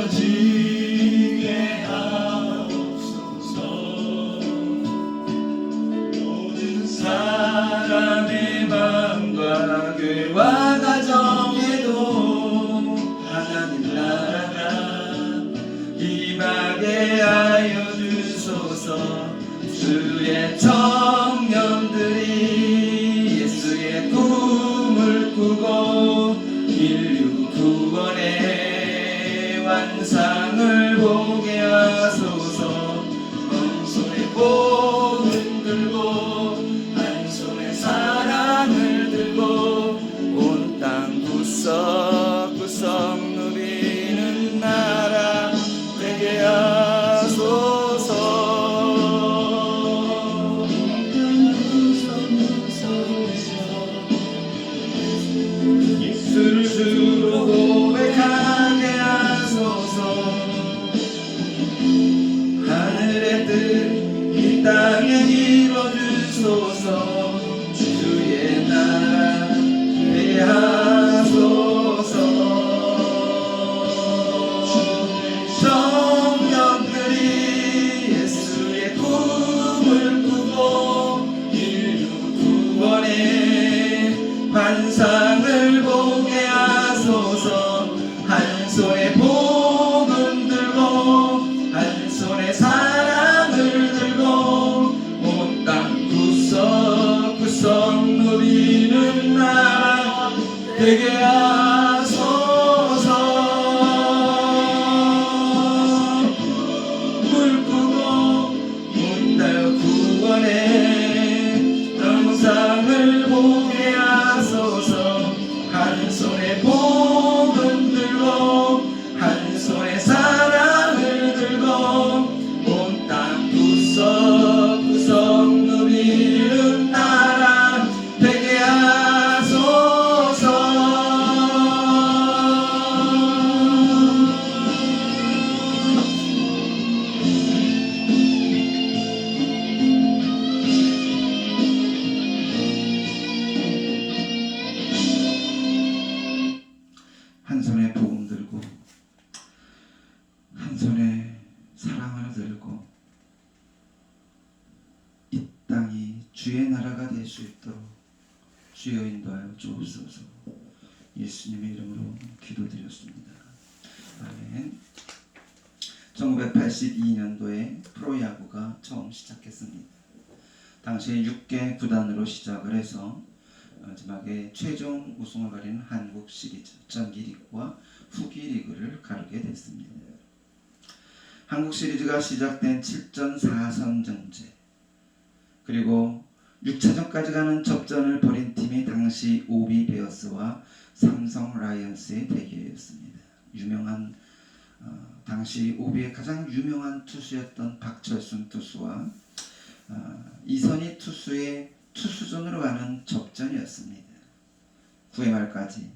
이루어지게 하옵소서. 모든 사람의 마음과 교회와 가정에도 하나님 나라가 임하게 하여 주소서. 주의 청년들이 예수의 꿈을 꾸고 인류 구원의 완상을 보게 하소서. 한 손에 복을 들고 한 손에 사랑을 들고 온 땅 구석구석 누리는 나라 되게 하소서. 예수를 주로 고백하게 하소서. 하늘의 뜻 이 땅에 이루어주소서. 주의 나라 되게 하소서. 청년들이 예수의 꿈을 꾸고 인류 구원의 환상을 보게 하소서. 한 손에 복음 들고 한 손에 사랑을 들고 온 땅 구석구석 누리는 나라 되게 하소서. 물 꾸고 온 땅 구원의 영상을 보게 하소서. 한 손에 복음 들고 한 손에 사랑을 들고 온 땅 구석구석 누리는 나라 되게 하소서. 한 손에 복음 들고 한 손에 사랑을 들고 이 땅이 주의 나라가 될 수 있도록 주여 인도하여 주옵소서. 예수님의 이름으로 기도드렸습니다. 아멘. 1982년도에 프로야구가 처음 시작했습니다. 당시에 6개 구단으로 시작을 해서 마지막에 최종 우승을 가리는 한국 시리즈 정기리그와 후기리그를 가르게 됐습니다. 한국 시리즈가 시작된 7전 4선정제 그리고 6차전까지 가는 접전을 벌인 팀이 당시 오비 베어스와 삼성 라이언스의 대결이었습니다. 유명한 당시 오비의 가장 유명한 투수였던 박철순 투수와 이선희 투수의 투수전으로 가는 접전이었습니다. 9회 말까지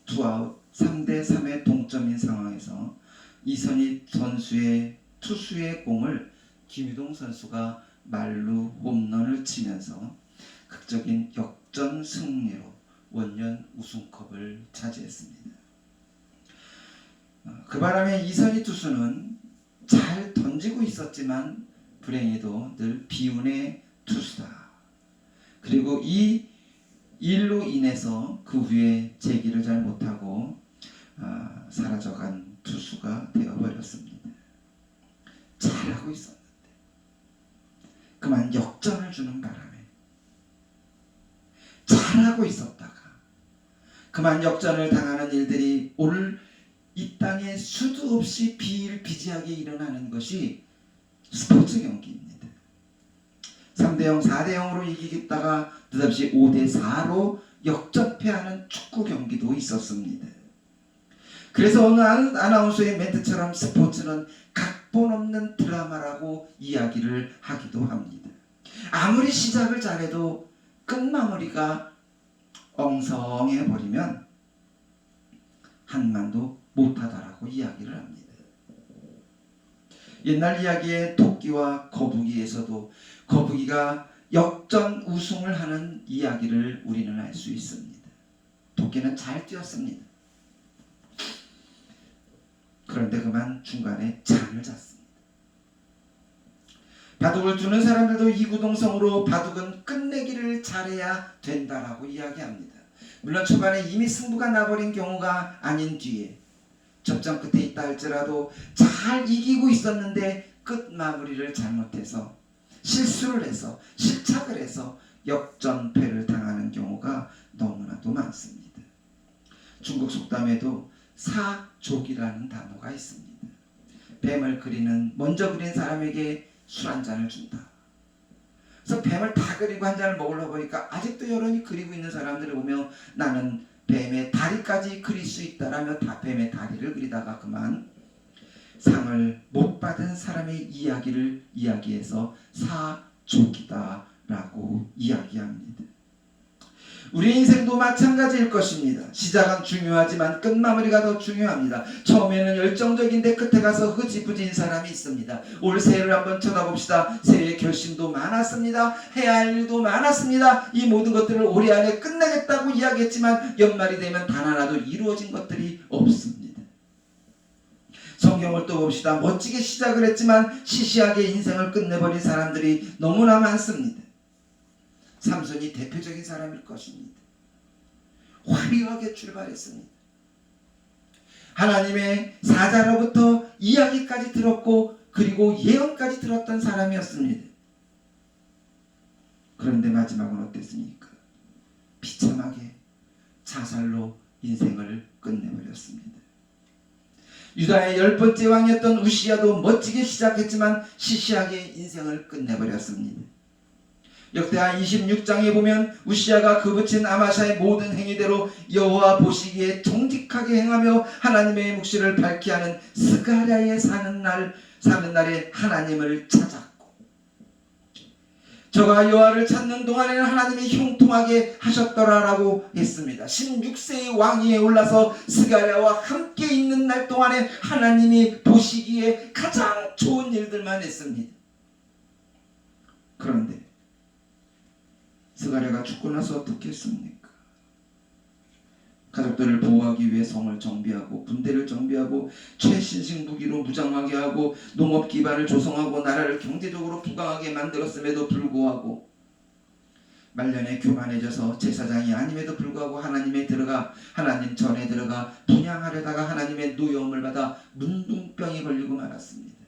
투아웃 3대3의 동점인 상황에서 이선희 선수의 투수의 공을 김유동 선수가 말루 홈런을 치면서 극적인 역전 승리로 원년 우승컵을 차지했습니다. 그 바람에 이선희 투수는 잘 던지고 있었지만 불행히도 늘 비운의 투수다. 그리고 이 일로 인해서 그 후에 재기를 잘 못하고 사라져간 투수가 되어버렸습니다. 잘하고 있었는데 그만 역전을 주는 바람에 잘하고 있었다가 그만 역전을 당하는 일들이 오늘 이 땅에 수도 없이 비일비재하게 일어나는 것이 스포츠 경기입니다. 3대0, 4대0으로 이기겠다가 느닷없이 5대4로 역전패하는 축구 경기도 있었습니다. 그래서 어느 아나운서의 멘트처럼 스포츠는 각본 없는 드라마라고 이야기를 하기도 합니다. 아무리 시작을 잘해도 끝마무리가 엉성해버리면 한만도 못하다라고 이야기를 합니다. 옛날 이야기의 토끼와 거북이에서도 거북이가 역전 우승을 하는 이야기를 우리는 알 수 있습니다. 토끼는 잘 뛰었습니다. 그런데 그만 중간에 잠을 잤습니다. 바둑을 두는 사람들도 이구동성으로 바둑은 끝내기를 잘해야 된다라고 이야기합니다. 물론 초반에 이미 승부가 나버린 경우가 아닌 뒤에 접전 끝에 있다 할지라도 잘 이기고 있었는데 끝 마무리를 잘못해서 실수를 해서 실착을 해서 역전패를 당하는 경우가 너무나도 많습니다. 중국 속담에도 사족이라는 단어가 있습니다. 뱀을 먼저 그린 사람에게 술 한 잔을 준다. 그래서 뱀을 다 그리고 한 잔을 먹으려고 보니까 아직도 여전히 그리고 있는 사람들을 보며 나는 뱀의 다리까지 그릴 수 있다라며 뱀의 다리를 그리다가 그만 상을 못 받은 사람의 이야기를 이야기해서 사족이다라고 이야기합니다. 우리 인생도 마찬가지일 것입니다. 시작은 중요하지만 끝마무리가 더 중요합니다. 처음에는 열정적인데 끝에 가서 흐지부지인 사람이 있습니다. 올 새해를 한번 쳐다봅시다. 새해 결심도 많았습니다. 해야 할 일도 많았습니다. 이 모든 것들을 올해 안에 끝내겠다고 이야기했지만 연말이 되면 단 하나도 이루어진 것들이 없습니다. 성경을 또 봅시다. 멋지게 시작을 했지만 시시하게 인생을 끝내버린 사람들이 너무나 많습니다. 삼손이 대표적인 사람일 것입니다. 화려하게 출발했습니다. 하나님의 사자로부터 이야기까지 들었고 그리고 예언까지 들었던 사람이었습니다. 그런데 마지막은 어땠습니까? 비참하게 자살로 인생을 끝내버렸습니다. 유다의 10번째 왕이었던 우시야도 멋지게 시작했지만 시시하게 인생을 끝내버렸습니다. 역대하 26장에 보면 우시야가 그 붙인 아마샤의 모든 행위대로 여호와 보시기에 정직하게 행하며 하나님의 묵시를 밝히 하는 스가랴에 사는 날에 하나님을 찾았고 저가 여호와를 찾는 동안에는 하나님이 형통하게 하셨더라라고 했습니다. 16세의 왕위에 올라서 스가랴와 함께 있는 날 동안에 하나님이 보시기에 가장 좋은 일들만 했습니다. 그런데 스가랴가 죽고 나서 어떻게 했습니까? 가족들을 보호하기 위해 성을 정비하고 군대를 정비하고 최신식 무기로 무장하게 하고 농업 기반을 조성하고 나라를 경제적으로 부강하게 만들었음에도 불구하고 말년에 교만해져서 제사장이 아님에도 불구하고 하나님 전에 들어가 분향하려다가 하나님의 노여움을 받아 문둥병이 걸리고 말았습니다.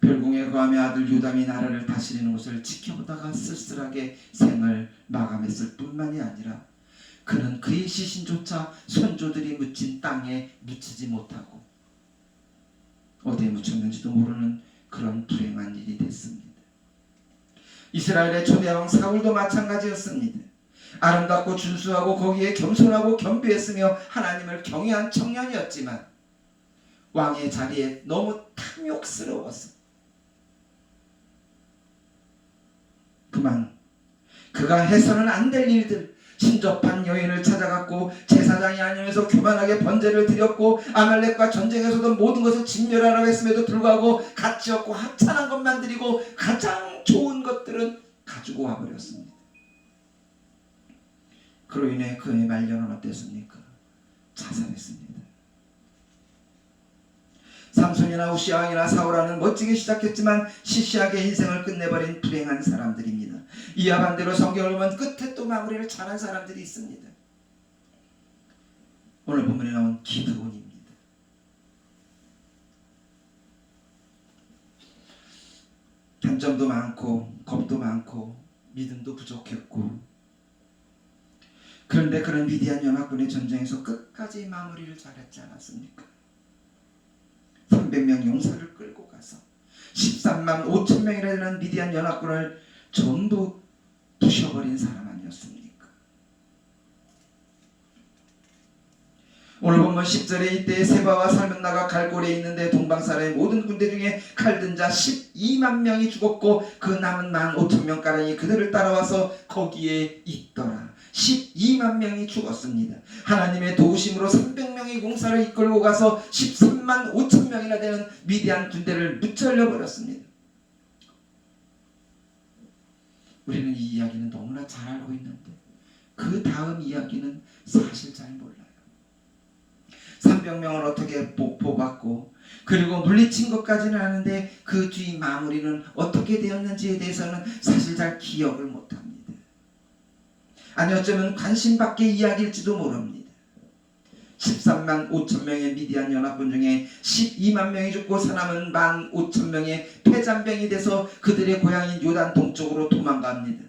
별궁의 거함의 아들 요담이 나라를 다스리는 것을 지켜보다가 쓸쓸하게 생을 마감했을 뿐만이 아니라 그는 그의 시신조차 손조들이 묻힌 땅에 묻히지 못하고 어디에 묻혔는지도 모르는 그런 불행한 일이 됐습니다. 이스라엘의 초대왕 사울도 마찬가지였습니다. 아름답고 준수하고 거기에 겸손하고 겸비했으며 하나님을 경외한 청년이었지만 왕의 자리에 너무 탐욕스러웠습니다. 그만 그가 해서는 안 될 일들 신접한 여인을 찾아갔고 제사장이 아니면서 교만하게 번제를 드렸고 아말렉과 전쟁에서도 모든 것을 진멸하라고 했음에도 불구하고 가치 없고 하찮은 것만 드리고 가장 좋은 것들은 가지고 와버렸습니다. 그로 인해 그의 말년은 어땠습니까? 자살했습니다. 삼손이나 우시야왕이나 사울왕은 멋지게 시작했지만 시시하게 인생을 끝내버린 불행한 사람들입니다. 이와 반대로 성경을 보면 끝에 또 마무리를 잘한 사람들이 있습니다. 오늘 본문에 나온 기드온입니다. 단점도 많고 겁도 많고 믿음도 부족했고 그런데 그는 미디안 연합군의 전쟁에서 끝까지 마무리를 잘했지 않았습니까? 300명 용사를 끌고 가서 13만 5천 명이나 되는 미디안 연합군을 전부 부셔버린 사람 아니었습니까? 오늘 보면 10절에 이때 세바와 살문나가 갈골에 있는데 동방사라의 모든 군대 중에 칼든 자 12만 명이 죽었고 그 남은 15,000명가량이 그들을 따라와서 거기에 있더라. 12만 명이 죽었습니다. 하나님의 도우심으로 300명의 용사를 이끌고 가서 13만 5천 명이나 되는 미디안 군대를 무찌르려 버렸습니다. 우리는 이 이야기는 너무나 잘 알고 있는데 그 다음 이야기는 사실 잘 몰라요. 300명을 어떻게 뽑았고 그리고 물리친 것까지는 아는데 그 뒤 마무리는 어떻게 되었는지에 대해서는 사실 잘 기억을 못합니다. 아니 어쩌면 관심밖에 이야기일지도 모릅니다. 13만 5천 명의 미디안 연합군 중에 12만 명이 죽고 사람은 1만 5천 명의 폐잔병이 돼서 그들의 고향인 요단 동쪽으로 도망갑니다.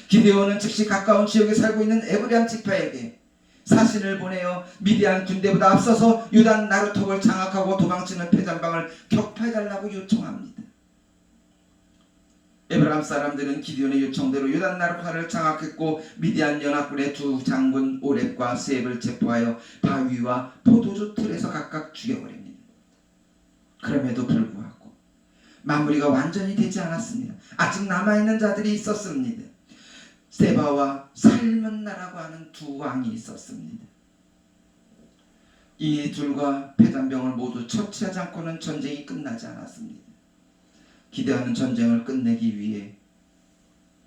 기드온은 즉시 가까운 지역에 살고 있는 에브라임 지파에게 사신을 보내어 미디안 군대보다 앞서서 요단 나루톱을 장악하고 도망치는 폐잔방을 격파해달라고 요청합니다. 에브라임 사람들은 기드온의 요청대로 요단 나루파를 장악했고 미디안 연합군의 두 장군 오렙과 스앱을 체포하여 바위와 포도주 틀에서 각각 죽여버립니다. 그럼에도 불구하고 마무리가 완전히 되지 않았습니다. 아직 남아있는 자들이 있었습니다. 세바와 살문나라고 하는 두 왕이 있었습니다. 이 둘과 폐잔병을 모두 처치하지 않고는 전쟁이 끝나지 않았습니다. 기대하는 전쟁을 끝내기 위해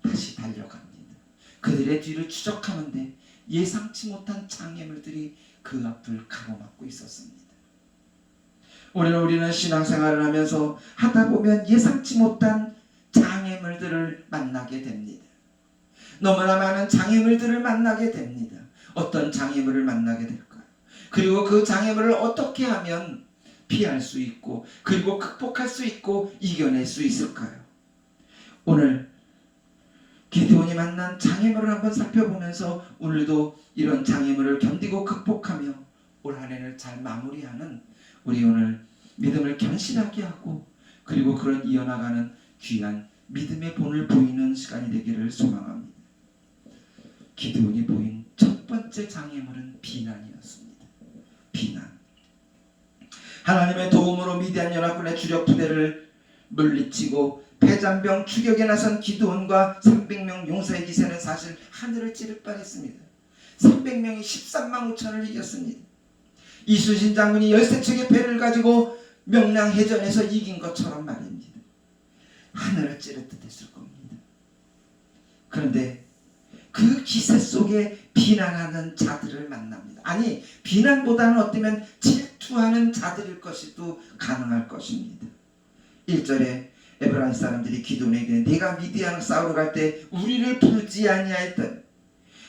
다시 달려갑니다. 그들의 뒤를 추적하는데 예상치 못한 장애물들이 그 앞을 가로막고 있었습니다. 오늘 우리는 신앙생활을 하면서 하다 보면 예상치 못한 장애물들을 만나게 됩니다. 너무나 많은 장애물들을 만나게 됩니다. 어떤 장애물을 만나게 될까요? 그리고 그 장애물을 어떻게 하면 피할 수 있고 그리고 극복할 수 있고 이겨낼 수 있을까요? 오늘 기드온이 만난 장애물을 한번 살펴보면서 오늘도 이런 장애물을 견디고 극복하며 올 한 해를 잘 마무리하는 우리 오늘 믿음을 견실하게 하고 그리고 그런 이어나가는 귀한 믿음의 본을 보이는 시간이 되기를 소망합니다. 기드온이 보인 첫 번째 장애물은 비난이었습니다. 비난. 하나님의 도움으로 미디안 연합군의 주력 부대를 물리치고 폐잔병 추격에 나선 기드온과 300명 용사의 기세는 사실 하늘을 찌를 뻔했습니다. 300명이 13만 5천을 이겼습니다. 이순신 장군이 13척의 배를 가지고 명량해전에서 이긴 것처럼 말입니다. 하늘을 찌를 듯했을 겁니다. 그런데 그 기세 속에 비난하는 자들을 만납니다. 아니 비난보다는 어쩌면 질투하는 자들일 것이도 가능할 것입니다. 1절에 에브라임 사람들이 기드온에게 내가 미디안을 싸우러 갈 때 우리를 부르지 아니하였더니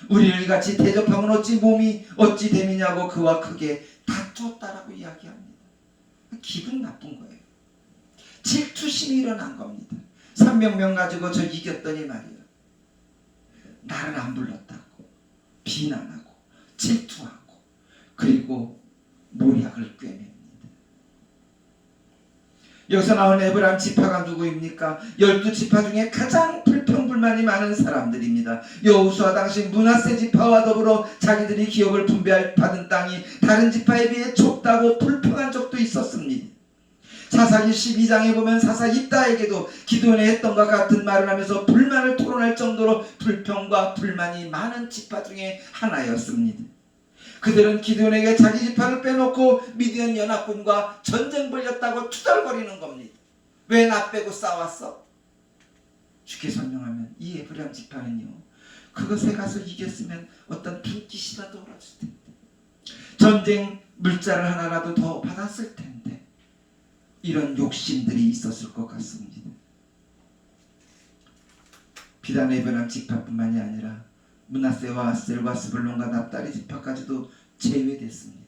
우리를 이같이 대접하면 어찌 몸이 어찌 됨이냐고 그와 크게 다투었다라고 이야기합니다. 기분 나쁜 거예요. 질투심이 일어난 겁니다. 300명 가지고 저 이겼더니 말이에요. 나를 안 불렀다고 비난하고 질투하고 그리고 모략을 꿰맵니다. 여기서 나온 에브라임 지파가 누구입니까? 12지파 중에 가장 불평불만이 많은 사람들입니다. 여호수아 당시 므낫세 지파와 더불어 자기들이 기업을 분배받은 땅이 다른 지파에 비해 좁다고 불평한 적도 있었습니다. 사사기 12장에 보면 사사 입다에게도 기드온이 했던 것과 같은 말을 하면서 불만을 토론할 정도로 불평과 불만이 많은 지파 중에 하나였습니다. 그들은 기드온에게 자기 지파를 빼놓고 미디안 연합군과 전쟁 벌였다고 투덜거리는 겁니다. 왜 나 빼고 싸웠어? 쉽게 설명하면 이 에브라임 지파는요, 그것에 가서 이겼으면 어떤 분깃이라도 올랐을 텐데, 전쟁 물자를 하나라도 더 받았을 텐데, 이런 욕심들이 있었을 것 같습니다. 비단 에브라임 지파뿐만이 아니라 므낫세와 아셀과 스불론과 납달리 지파까지도 제외됐습니다.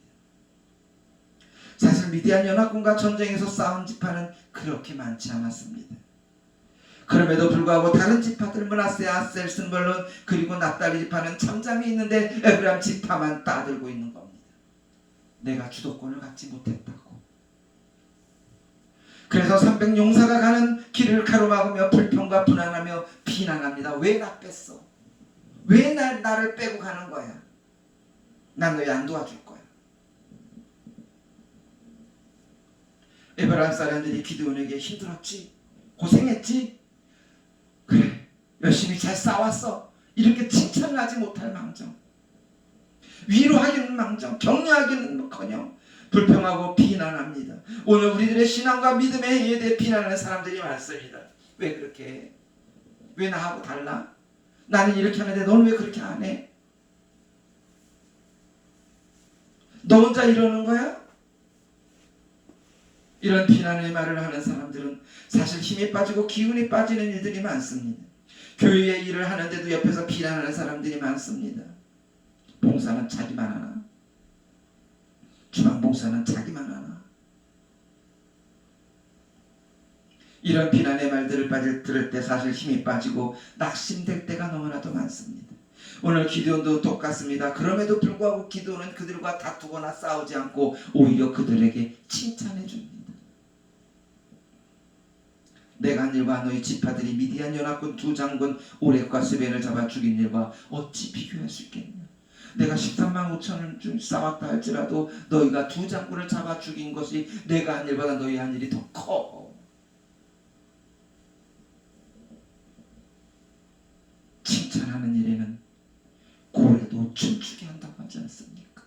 사실 미디안 연합군과 전쟁에서 싸운 지파는 그렇게 많지 않았습니다. 그럼에도 불구하고 다른 지파들 므낫세, 아셀, 스불론 그리고 납달리 지파는 잠잠히 있는데 에브라임 지파만 따들고 있는 겁니다. 내가 주도권을 갖지 못했다고. 그래서 300용사가 가는 길을 가로막으며 불평과 분한하며 비난합니다. 왜 나 뺐어? 왜 나를 빼고 가는 거야? 난 너 안 도와줄 거야. 에브라임 사람들이 기드온에게 힘들었지? 고생했지? 그래, 열심히 잘 싸웠어. 이렇게 칭찬을 하지 못할 망정, 위로하기는 망정, 격려하기는커녕 불평하고 비난합니다. 오늘 우리들의 신앙과 믿음에 대해 비난하는 사람들이 많습니다. 왜 그렇게 해? 왜 나하고 달라? 나는 이렇게 하는데 너는 왜 그렇게 안 해? 너 혼자 이러는 거야? 이런 비난의 말을 하는 사람들은 사실 힘이 빠지고 기운이 빠지는 일들이 많습니다. 교회의 일을 하는데도 옆에서 비난하는 사람들이 많습니다. 봉사는 자기만 하나? 주방 봉사는 자기만 하나? 이런 비난의 말들을 들을 때 사실 힘이 빠지고 낙심될 때가 너무나도 많습니다. 오늘 기드온도 똑같습니다. 그럼에도 불구하고 기드온은 그들과 다투거나 싸우지 않고 오히려 그들에게 칭찬해 줍니다. 내가 한 일과 너희 지파들이 미디안 연합군 두 장군 오렉과 스벤을 잡아 죽인 일과 어찌 비교할 수 있겠냐. 내가 13만 5천을 싸웠다 할지라도 너희가 두 장군을 잡아 죽인 것이 내가 한 일보다 너희 한 일이 더 커. 칭찬하는 일에는 고래도 춤추게 한다고 하지 않습니까?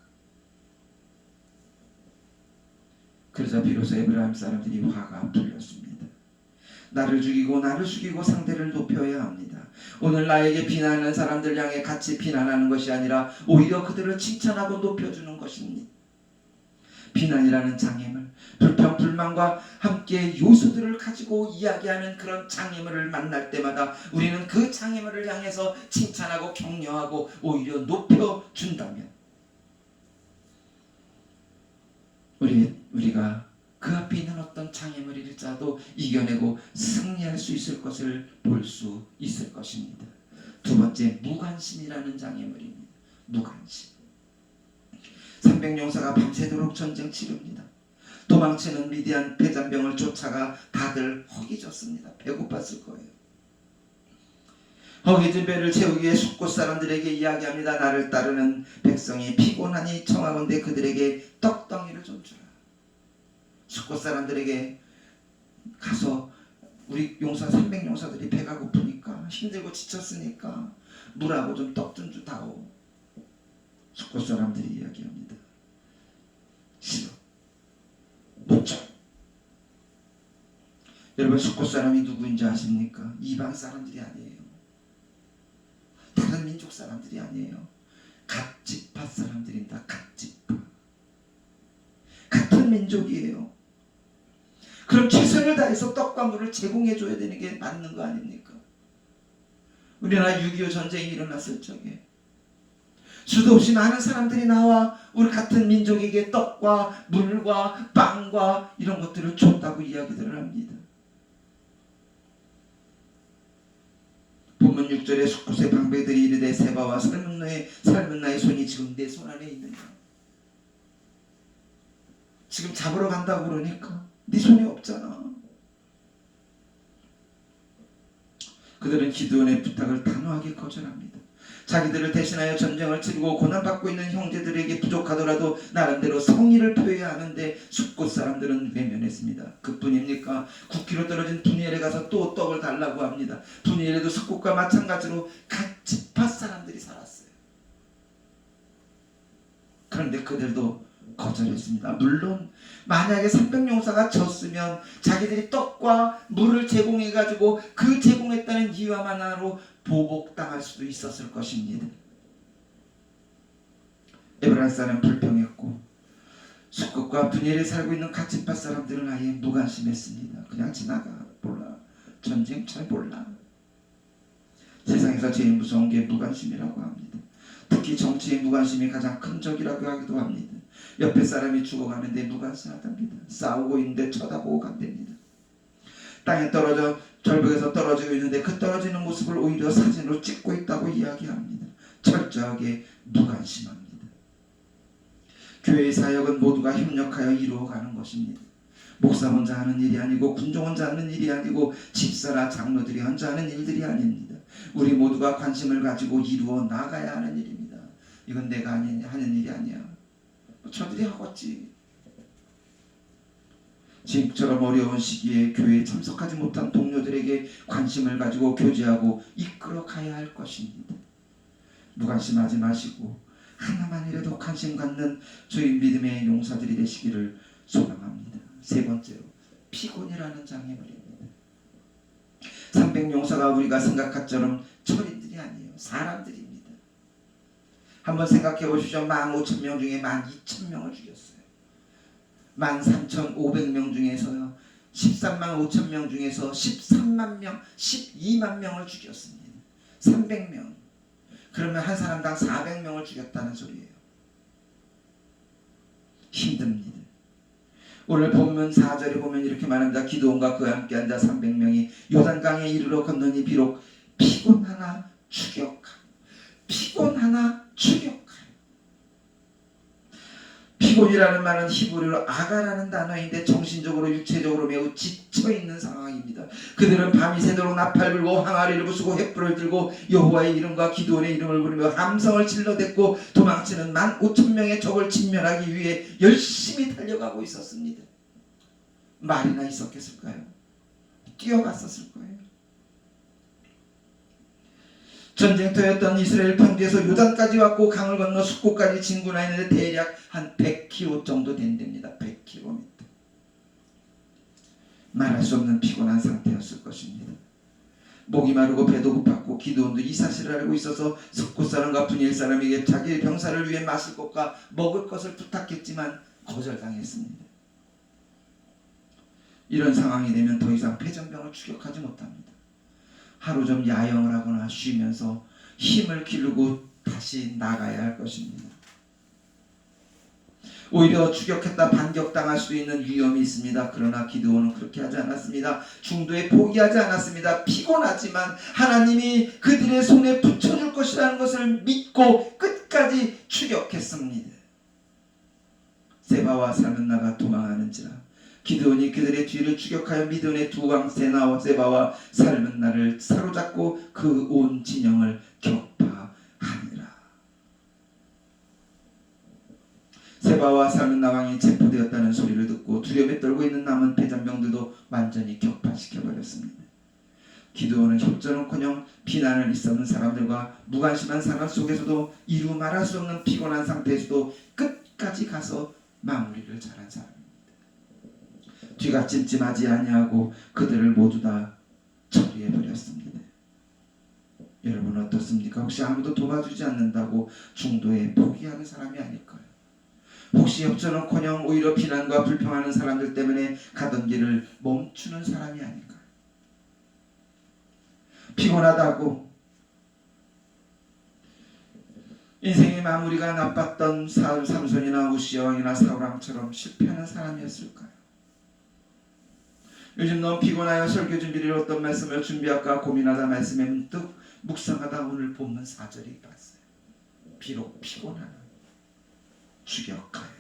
그래서 비로소 에브라임 사람들이 화가 풀렸습니다. 나를 죽이고 나를 죽이고 상대를 높여야 합니다. 오늘 나에게 비난하는 사람들 향해 같이 비난하는 것이 아니라 오히려 그들을 칭찬하고 높여주는 것입니다. 비난이라는 장애물, 불평, 불만과 함께 요소들을 가지고 이야기하는 그런 장애물을 만날 때마다 우리는 그 장애물을 향해서 칭찬하고 격려하고 오히려 높여준다면 우리가 그 앞에 있는 어떤 장애물일지라도 이겨내고 승리할 수 있을 것을 볼 수 있을 것입니다. 두 번째, 무관심이라는 장애물입니다. 무관심. 300용사가 밤새도록 전쟁 치릅니다. 도망치는 미디안 패잔병을 쫓아가 다들 허기졌습니다. 배고팠을 거예요. 허기진 배를 채우기 위해 숫곳 사람들에게 이야기합니다. 나를 따르는 백성이 피곤하니 청하건대 그들에게 떡덩이를 좀 주라. 숫곳 사람들에게 가서 우리 용사 300용사들이 배가 고프니까 힘들고 지쳤으니까 물하고 좀 떡 좀 주다오. 숫곳 사람들이 이야기합니다. 싫어. 못 줘. 여러분, 숫곳 사람이 누구인지 아십니까? 이방 사람들이 아니에요. 다른 민족 사람들이 아니에요. 각 지파 사람들입니다. 각 지파. 같은 민족이에요. 그럼 최선을 다해서 떡과 물을 제공해 줘야 되는 게 맞는 거 아닙니까? 우리나라 6.25 전쟁이 일어났을 적에 수도 없이 많은 사람들이 나와 우리 같은 민족에게 떡과 물과 빵과 이런 것들을 줬다고 이야기들을 합니다. 본문 6절에 숫곳의 방배들이 이르되 세바와 삶은 나의 손이 지금 내 손 안에 있느냐. 지금 잡으러 간다고 그러니까 네 손이 없잖아. 그들은 기드온의 부탁을 단호하게 거절합니다. 자기들을 대신하여 전쟁을 치르고 고난받고 있는 형제들에게 부족하더라도 나름대로 성의를 표해야 하는데 숫곳 사람들은 외면했습니다. 그뿐입니까? 9km 떨어진 분이엘에 가서 또 떡을 달라고 합니다. 분이엘에도 숫곳과 마찬가지로 각 지파 사람들이 살았어요. 그런데 그들도 거절했습니다. 물론 만약에 300용사가 졌으면 자기들이 떡과 물을 제공해가지고 그 제공했다는 이유만 하나로 보복당할 수도 있었을 것입니다. 에브라임 사람은 불평했고 숫곳과 분이엘에 살고 있는 각 지파 사람들은 아예 무관심했습니다. 그냥 지나가. 몰라. 전쟁 잘 몰라. 세상에서 제일 무서운 게 무관심이라고 합니다. 특히 정치의 무관심이 가장 큰 적이라고 하기도 합니다. 옆에 사람이 죽어가는데 무관심하답니다. 싸우고 있는데 쳐다보고 간답니다. 땅에 떨어져 절벽에서 떨어지고 있는데 그 떨어지는 모습을 오히려 사진으로 찍고 있다고 이야기합니다. 철저하게 무관심합니다. 교회의 사역은 모두가 협력하여 이루어가는 것입니다. 목사 혼자 하는 일이 아니고 군종 혼자 하는 일이 아니고 집사나 장로들이 혼자 하는 일들이 아닙니다. 우리 모두가 관심을 가지고 이루어 나가야 하는 일입니다. 이건 내가 하는 일이 아니야. 저들이 하겠지. 지금처럼 어려운 시기에 교회에 참석하지 못한 동료들에게 관심을 가지고 교제하고 이끌어 가야 할 것입니다. 무관심하지 마시고 하나만이라도 관심 갖는 저희 믿음의 용사들이 되시기를 소망합니다. 세 번째로, 피곤이라는 장애물입니다. 300용사가 우리가 생각한 처럼 철인들이 아니에요. 사람들입니다. 한번 생각해 보십시오. 15,000명 중에 12,000명을 죽였어요. 13,500명 중에서요. 13만 5천 명 중에서 13만 명, 12만 명을 죽였습니다. 300명. 그러면 한 사람당 400명을 죽였다는 소리예요. 힘듭니다. 오늘 본문 4절에 보면 이렇게 말합니다. 기드온과 그와 함께 앉아 300명이 요단강에 이르러 건너니 비록 피곤하나 추격하여. 피곤이라는 말은 히브리어로 아가라는 단어인데 정신적으로 육체적으로 매우 지쳐있는 상황입니다. 그들은 밤이 새도록 나팔 불고 항아리를 부수고 횃불을 들고 여호와의 이름과 기드온의 이름을 부르며 함성을 질러댔고 도망치는 15,000명의 적을 진멸하기 위해 열심히 달려가고 있었습니다. 말이나 있었겠을까요? 뛰어갔었을 거예요. 전쟁터였던 이스라엘 평지에서 요단까지 왔고 강을 건너 숫곳까지 진군하였는데 대략 한 100km 정도 된답니다. 100km. 말할 수 없는 피곤한 상태였을 것입니다. 목이 마르고 배도 고팠고 기드온도 이 사실을 알고 있어서 숫곳 사람과 분이엘 사람에게 자기의 병사를 위해 마실 것과 먹을 것을 부탁했지만 거절당했습니다. 이런 상황이 되면 더 이상 패전병을 추격하지 못합니다. 하루 좀 야영을 하거나 쉬면서 힘을 기르고 다시 나가야 할 것입니다. 오히려 추격했다 반격당할 수 있는 위험이 있습니다. 그러나 기드온은 그렇게 하지 않았습니다. 중도에 포기하지 않았습니다. 피곤하지만 하나님이 그들의 손에 붙여줄 것이라는 것을 믿고 끝까지 추격했습니다. 세바와 살문나가 도망하는지라 기드온이 그들의 뒤를 추격하여 미드온의 두 왕 세바와 살문나를 사로잡고 그 온 진영을 격파하니라. 세바와 살문나 왕이 체포되었다는 소리를 듣고 두려움에 떨고 있는 남은 패전병들도 완전히 격파시켜버렸습니다. 기드온은 협전은커녕 비난을 일삼는 사람들과 무관심한 상황 속에서도 이루 말할 수 없는 피곤한 상태에서도 끝까지 가서 마무리를 잘한 사람입니다. 뒤가 찜찜하지 아니하고 그들을 모두 다 처리해버렸습니다. 여러분 어떻습니까? 혹시 아무도 도와주지 않는다고 중도에 포기하는 사람이 아닐까요? 혹시 협전은커녕 오히려 비난과 불평하는 사람들 때문에 가던 길을 멈추는 사람이 아닐까요? 피곤하다고 인생의 마무리가 나빴던 삼손이나 우시야 왕이나 사울 왕처럼 실패하는 사람이었을까요? 요즘 너무 피곤하여 설교 준비를 어떤 말씀을 준비할까 고민하다 말씀에 문득 묵상하다 오늘 본문 4절이 봤어요. 비록 피곤하나 추격하여.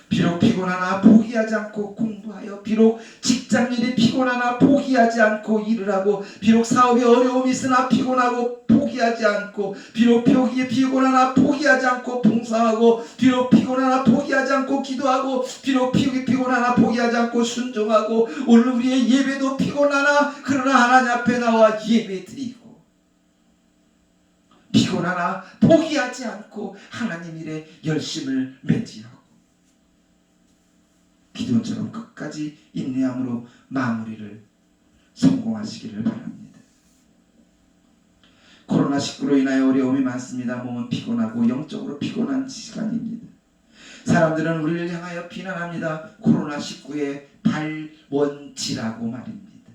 비록 피곤하나 포기하지 않고 공부하여. 비록 직장일이 피곤하나 포기하지 않고 일을 하고. 비록 사업에 어려움이 있으나 피곤하고 포기하지 않고. 비록 피곤하나 포기하지 않고 봉사하고. 비록 피곤하나 포기하지 않고 기도하고. 비록 피곤하나 포기하지 않고 순종하고. 오늘 우리의 예배도 피곤하나 그러나 하나님 앞에 나와 예배 드리고. 피곤하나 포기하지 않고 하나님 일에 열심을 매지하고. 기도처럼 끝까지 인내함으로 마무리를 성공하시기를 바랍니다. 코로나19로 인하여 어려움이 많습니다. 몸은 피곤하고 영적으로 피곤한 시간입니다. 사람들은 우리를 향하여 비난합니다. 코로나19의 발원지라고 말입니다.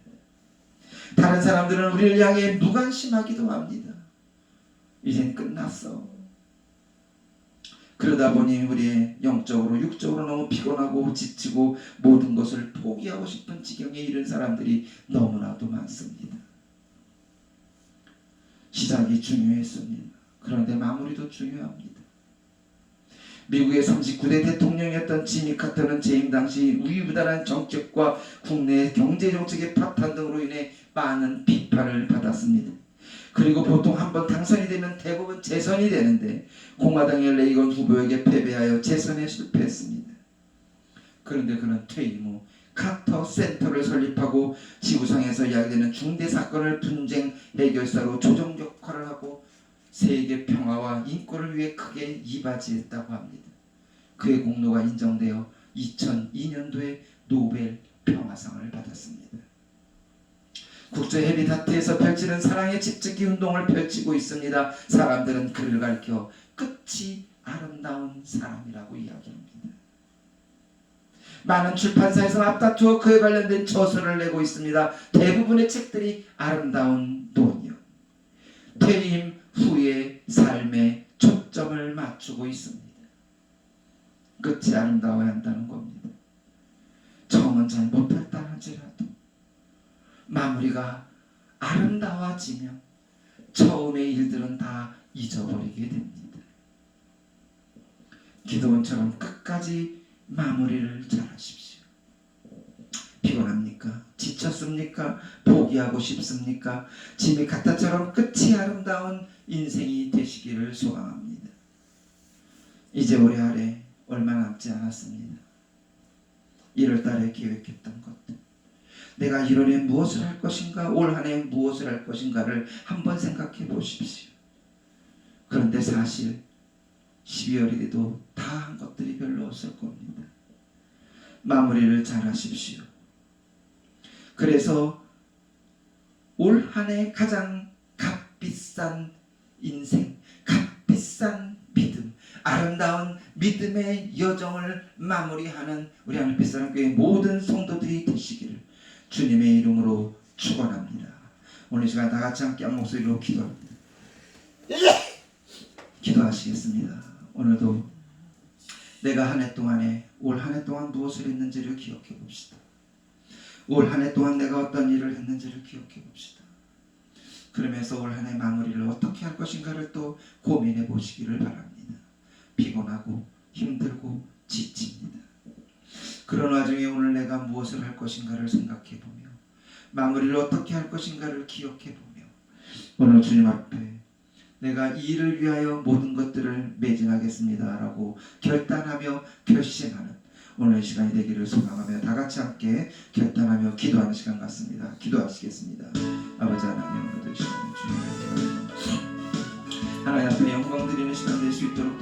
다른 사람들은 우리를 향해 무관심하기도 합니다. 이젠 끝났어. 그러다 보니 우리의 영적으로 육적으로 너무 피곤하고 지치고 모든 것을 포기하고 싶은 지경에 이른 사람들이 너무나도 많습니다. 시작이 중요했습니다. 그런데 마무리도 중요합니다. 미국의 39대 대통령이었던 지미 카터는 재임 당시 우유부단한 정책과 국내 경제정책의 파탄 등으로 인해 많은 비판을 받았습니다. 그리고 보통 한번 당선이 되면 대부분 재선이 되는데 공화당의 레이건 후보에게 패배하여 재선에 실패했습니다. 그런데 그는 퇴임 후 카터 센터를 설립하고 지구상에서 이야기되는 중대 사건을 분쟁 해결사로 조정 역할을 하고 세계 평화와 인권을 위해 크게 이바지했다고 합니다. 그의 공로가 인정되어 2002년도에 노벨 평화상을 받았습니다. 국제 헤비타트에서 펼치는 사랑의 집짓기 운동을 펼치고 있습니다. 사람들은 그를 가리켜 끝이 아름다운 사람이라고 이야기합니다. 많은 출판사에서 앞다투어 그에 관련된 저서를 내고 있습니다. 대부분의 책들이 아름다운 노년, 퇴임 후의 삶에 초점을 맞추고 있습니다. 끝이 아름다워야 한다는 겁니다. 처음은 잘 못했다 할지라도 마무리가 아름다워지면 처음의 일들은 다 잊어버리게 됩니다. 기도원처럼 끝까지 마무리를 잘하십시오. 피곤합니까? 지쳤습니까? 포기하고 싶습니까? 지미 카타처럼 끝이 아름다운 인생이 되시기를 소망합니다. 이제 올해 안에 얼마 남지 않았습니다. 1월달에 계획했던 것들, 내가 1월에 무엇을 할 것인가, 올 한 해 무엇을 할 것인가를 한번 생각해 보십시오. 그런데 사실 12월이 돼도 다 한 것들이 별로 없을 겁니다. 마무리를 잘 하십시오. 그래서 올 한 해 가장 값비싼 인생, 값비싼 믿음, 아름다운 믿음의 여정을 마무리하는 우리 하늘빛 사랑교회 모든 성도들이 되시기를 주님의 이름으로 축원합니다. 오늘 시간 다 같이 함께 한 목소리로 기도합니다. 기도하시겠습니다. 오늘도 내가 한 해 동안에 올 한 해 동안 무엇을 했는지를 기억해 봅시다. 올 한 해 동안 내가 어떤 일을 했는지를 기억해 봅시다. 그러면서 올 한 해 마무리를 어떻게 할 것인가를 또 고민해 보시기를 바랍니다. 피곤하고 힘들고 지칩니다. 그런 와중에 오늘 내가 무엇을 할 것인가를 생각해 보며 마무리를 어떻게 할 것인가를 기억해 보며 오늘 주님 앞에 내가 이 일을 위하여 모든 것들을 매진하겠습니다 라고 결단하며 결심하는 오늘 시간이 되기를 소망하며 다 같이 함께 결단하며 기도하는 시간 같습니다. 기도하시겠습니다. 아버지 하나님, 오늘도 이 시간을 주님을 하나님 앞에 영광 드리는 시간 될 수 있도록